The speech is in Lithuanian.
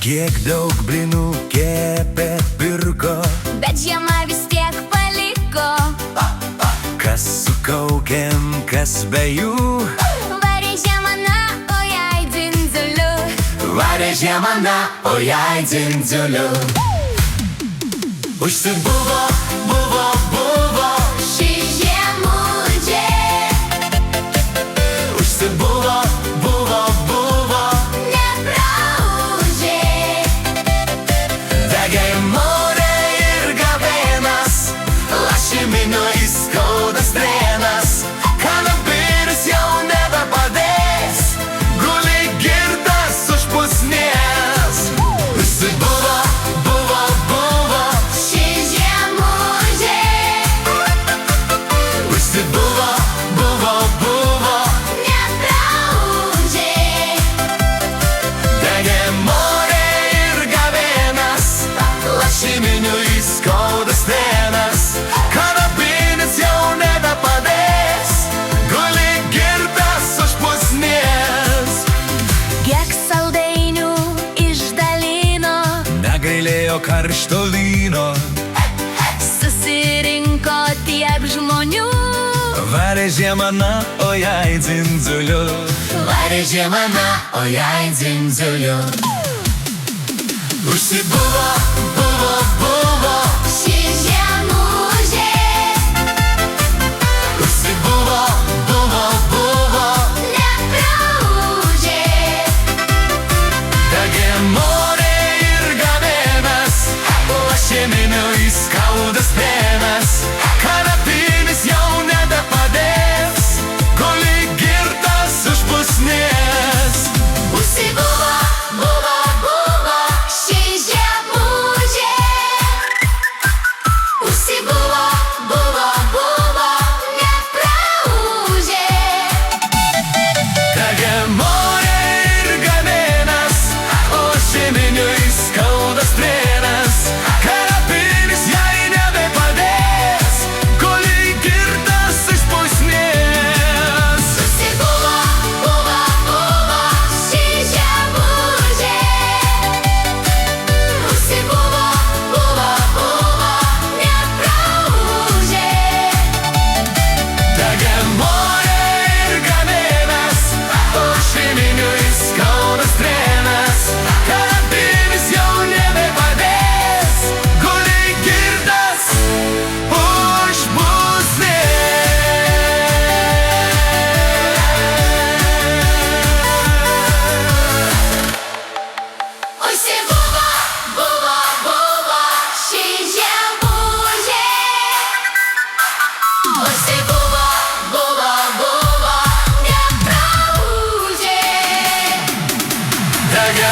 Kiek daug blynų kepė pirko, bet žiema vis tiek paliko. kas su kaukėm, kas be jų. Varė žiema, na, o jai dzindziuliu. Varė žiema, na, o jai dzindziuliu. Užsibuvo, buvo Ši žiemūdžė Užsibuvo, buvo nepraūžė. Degė morė ir gavėnas, lašiminių įskauda strėnas. Kanapinis jau nebepadės, guli girtas už pusnies. Užsibuvo, buvo Ši žiemūdžė Užsibuvo, buvo nepraūžė. Degė morė ir gavėnas, lašiminių įskauda strėnas. Kanapinis jau nebepadės, guli girtas už pusnies. Kiek saldainių išdalino, Negailėjo karšto vyno, susirinko tiek žmonių. varė žiema, na, o jai dzindziuliu. Varė žiema, na, o jai dzindziuliu. Užsibuvo, buvo ši žiemūžė Užsibuvo, buvo nepraūžė. Degė morė ir gavėnas, lašiminių įskauda strėnas. Kanapinis jau nebepadės, guli girtas už pusnies. Užsibuvo, buvo ši žiemūžė. Užsibuvo, nepraūžė. Degė morė ir gavėnas, lašiminių įskauda strėnas. Kanapinis jai nebepadės, guli girtas iš pusnies. Užsibuvo, ši žiemūžė. Užsibuvo, nepraūžė. Degė morė ir gavėnas, lašiminių įskauda strėnas. Kanapinis jau nebepadės, guli girtas už pusnies. Užsibuvo, ši žiemūžė. Užsibuvo, nepraūžė. Degė